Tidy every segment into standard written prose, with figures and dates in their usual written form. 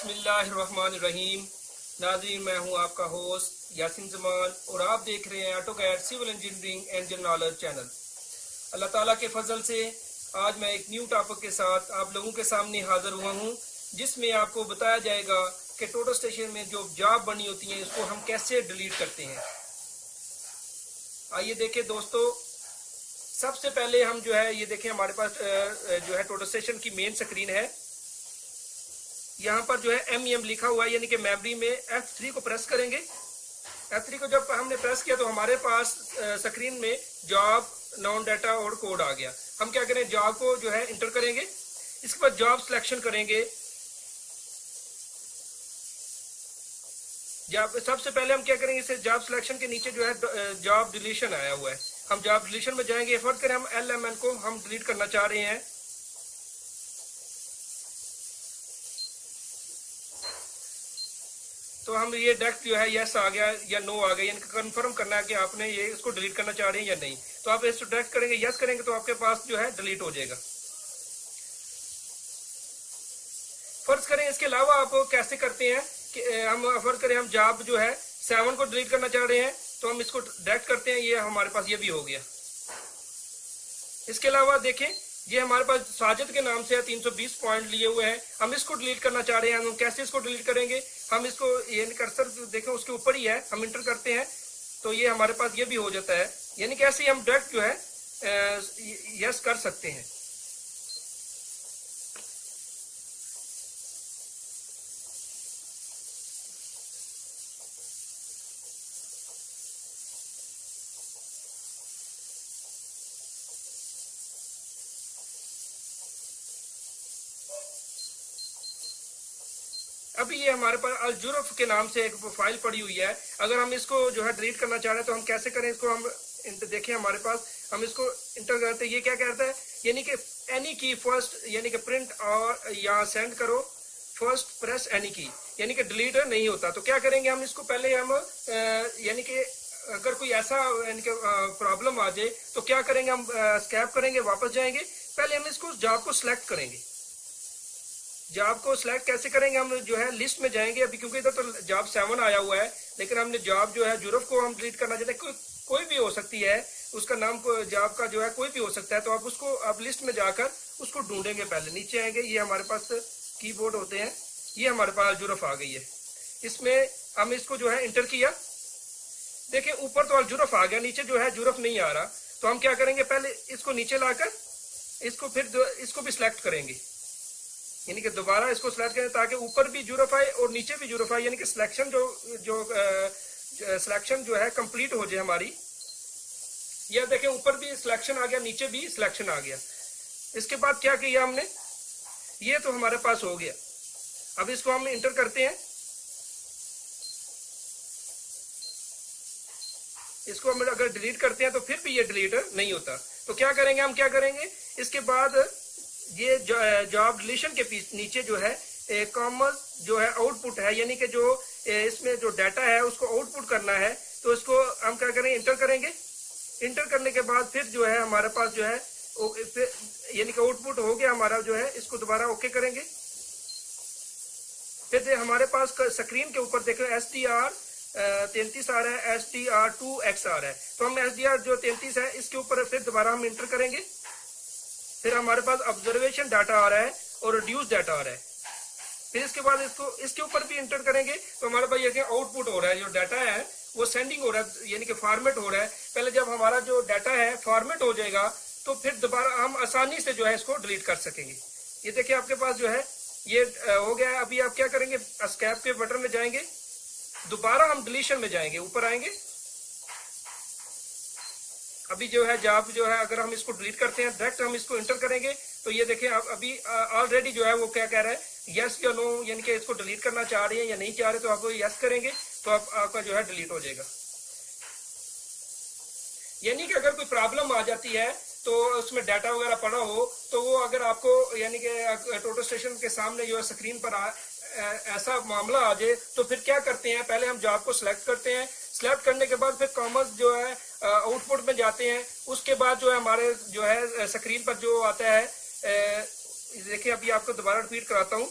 बिस्मिल्लाहिर्रहमानिर्रहीम। नाज़रीन, मैं हूं आपका होस्ट यासिन जमान और आप देख रहे हैं AutoCAD civil engineering and general knowledge channel. अल्लाह ताला के फजल से आज मैं एक न्यू टॉपिक के साथ आप लोगों के सामने हाजिर हुआ हूं, जिसमें आपको बताया जाएगा कि टोटल स्टेशन में जो जॉब बनी होती है उसको हम कैसे डिलीट करते हैं। आइए देखें दोस्तों, सबसे पहले हम जो है ये देखें, हमारे पास जो है टोटल स्टेशन की मेन स्क्रीन है। यहाँ पर जो है MEM लिखा हुआ है, यानी कि मेमोरी में F3 को प्रेस करेंगे। F3 को जब हमने प्रेस किया तो हमारे पास स्क्रीन में जॉब, नॉन डाटा और कोड आ गया। हम क्या करें, जॉब को जो है इंटर करेंगे, इसके बाद जॉब सिलेक्शन करेंगे। जॉब सबसे पहले हम क्या करेंगे, इसे जॉब सिलेक्शन के नीचे जो है जॉब डिलीशन आया हुआ है, हम जॉब डिलीशन में जाएंगे। फर्ज करें हम LMN को हम डिलीट करना चाह रहे हैं, तो हम ये डायरेक्ट जो है यस आ गया या नो आ गया, यानी कंफर्म करना है कि आपने ये इसको डिलीट करना चाह रहे हैं या नहीं। तो आप इसको डायरेक्ट करेंगे, यस करेंगे तो आपके पास जो है डिलीट हो जाएगा। फर्ज करें इसके अलावा आप कैसे करते हैं कि हम फर्ज करें हम जॉब जो है 7 को डिलीट करना चाह रहे हैं, तो हम इसको डायरेक्ट करते हैं, ये हमारे पास ये भी हो गया। इसके अलावा देखें, ये हमारे पास साजिद के नाम से है, 320 पॉइंट लिए हुए हैं, हम इसको डिलीट करना चाह रहे हैं। हम कैसे इसको डिलीट करेंगे, हम इसको ये कर्सर देखें उसके ऊपर ही है, हम इंटर करते हैं तो ये हमारे पास ये भी हो जाता है। यानी कि ऐसे हम डायरेक्ट जो है यस कर सकते हैं। अभी ये हमारे पास अलजुरफ के नाम से एक फाइल पड़ी हुई है, अगर हम इसको जो है डिलीट करना चाह रहे हैं तो हम कैसे करें इसको। हम देखें हमारे पास, हम इसको इंटर करते हैं, ये क्या कहता है, यानी कि एनी की फर्स्ट, यानी कि प्रिंट और या सेंड करो, फर्स्ट प्रेस एनी की, यानी कि डिलीट नहीं होता। तो क्या करेंगे हम इसको पहले हम यानी कि अगर कोई ऐसा यानी कि प्रॉब्लम आ जाए तो क्या करेंगे, हम स्कैप करेंगे, वापस जाएंगे, पहले हम इसको जॉब को सिलेक्ट करेंगे। जॉब को सिलेक्ट कैसे करेंगे, हम जो है लिस्ट में जाएंगे, अभी क्योंकि इधर तो जॉब 7 आया हुआ है, लेकिन हमने जॉब जो है जुरफ को हम डिलीट करना चाहते हैं, कोई भी हो सकती है, उसका नाम को जॉब का जो है कोई भी हो सकता है। तो आप उसको आप लिस्ट में जाकर उसको ढूंढेंगे, पहले नीचे आएंगे, ये हमारे पास कीबोर्ड होते हैं, ये हमारे पास जुरफ आ गई है। इसमें हम इसको जो है इंटर किया, देखिए ऊपर तो जुरफ आ गया, नीचे जो है जुरफ नहीं आ रहा। तो हम क्या करेंगे, पहले इसको नीचे लाकर इसको फिर इसको भी सिलेक्ट करेंगे, यानी कि दोबारा इसको सिलेक्ट करें ताकि ऊपर भी जुरफ आए और नीचे भी जुरफ आए, यानी कि सिलेक्शन जो सिलेक्शन जो है कंप्लीट हो जाए हमारी। यह देखें ऊपर भी सिलेक्शन आ गया, नीचे भी सिलेक्शन आ गया। इसके बाद क्या किया हमने, ये तो हमारे पास हो गया। अब इसको हम इंटर करते हैं, इसको हम अगर डिलीट करते हैं तो फिर भी ये डिलीट नहीं होता। तो क्या करेंगे, हम क्या करेंगे, इसके बाद ये जॉब डिलीशन के नीचे जो है कॉमन जो है आउटपुट है, यानी कि जो इसमें जो डाटा है उसको आउटपुट करना है, तो इसको हम क्या करेंगे, इंटर करेंगे। इंटर करने के बाद फिर जो है हमारे पास जो है यानी कि आउटपुट हो गया हमारा जो है, इसको दोबारा ओके करेंगे। फिर हमारे पास स्क्रीन के ऊपर देखो SDR 33 आ रहा है, SDR 2X आ रहा है, तो हम SDR जो 33 है इसके ऊपर फिर दोबारा हम इंटर करेंगे। फिर हमारे पास ऑब्जर्वेशन डाटा आ रहा है और रिड्यूस डाटा आ रहा है। फिर इसके बाद इसके ऊपर भी इंटर करेंगे तो हमारे पास ये आउटपुट हो रहा है, जो डाटा है वो सेंडिंग हो रहा है, यानी कि फॉर्मेट हो रहा है। पहले जब हमारा जो डाटा है फॉर्मेट हो जाएगा तो फिर दोबारा हम आसानी से जो है इसको डिलीट कर सकेंगे। ये देखिए आपके पास जो है ये हो गया है। अभी आप क्या करेंगे, एस्केप के बटन में जाएंगे, दोबारा हम डिलीशन में जाएंगे, ऊपर आएंगे। अभी जो है जॉब जो है अगर हम इसको डिलीट करते हैं, डायरेक्ट हम इसको इंटर करेंगे तो ये देखिए आप अभी ऑलरेडी जो है वो क्या कह रहा है, यस या नो, यानी कि इसको डिलीट करना चाह रहे हैं या नहीं चाह रहे। तो आप यस करेंगे तो आपका जो है डिलीट हो जाएगा। यानी कि अगर कोई प्रॉब्लम आ जाती है तो उसमें डाटा वगैरह पड़ा हो, तो वो अगर आपको यानी कि टोटल स्टेशन के सामने जो है स्क्रीन पर ऐसा मामला आ जाए तो फिर क्या करते हैं, पहले हम जॉब को सिलेक्ट करते हैं, सिलेक्ट करने के बाद फिर कॉमर्स जो है आउटपुट में जाते हैं। उसके बाद जो है हमारे जो है स्क्रीन पर जो आता है, देखिए अभी आपको दोबारा रिपीट कराता हूँ,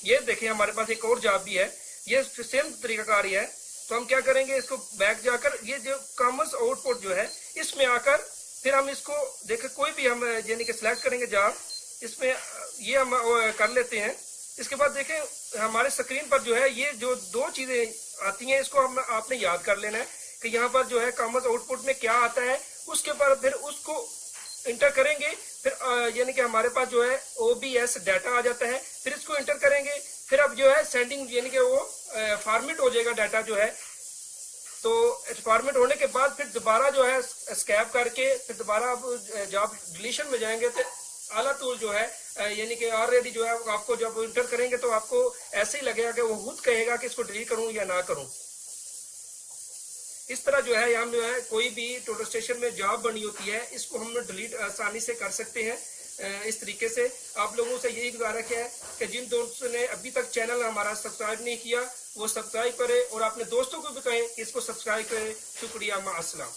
ये देखिए हमारे पास एक और जॉब भी है, ये सेम तरीकाकार ही है। तो हम क्या करेंगे, इसको बैक जाकर ये जो कॉमर्स आउटपुट जो है इसमें आकर फिर हम इसको देखें, कोई भी हम यानी कि सिलेक्ट करेंगे जॉब, इसमें ये हम कर लेते हैं। इसके बाद देखें हमारे स्क्रीन पर जो है ये जो दो चीजें आती हैं, इसको हम आपने याद कर लेना है कि यहाँ पर जो है कॉमर्स आउटपुट में क्या आता है, उसके बाद फिर उसको इंटर करेंगे, फिर यानी कि हमारे पास जो है OBS डाटा आ जाता है, फिर इसको इंटर करेंगे, फिर अब जो है सेंडिंग यानी कि वो फॉर्मेट हो जाएगा डाटा जो है। तो फॉर्मेट होने के बाद फिर दोबारा जो है स्कैप करके फिर दोबारा आप जॉब डिलीशन में जाएंगे तो आला टूल जो है यानी कि ऑलरेडी जो है आपको जब इंटर करेंगे तो आपको ऐसे ही लगेगा कि वो खुद कहेगा कि इसको डिलीट करूं या ना करूं। इस तरह जो है हम जो है कोई भी टोटल स्टेशन में जॉब बनी होती है इसको हम डिलीट आसानी से कर सकते हैं। इस तरीके से आप लोगों से यही गुजारिश है कि जिन दोस्तों ने अभी तक चैनल हमारा सब्सक्राइब नहीं किया वो सब्सक्राइब करें और अपने दोस्तों को भी कहें कि इसको सब्सक्राइब करें। शुक्रिया, माअस्सलाम।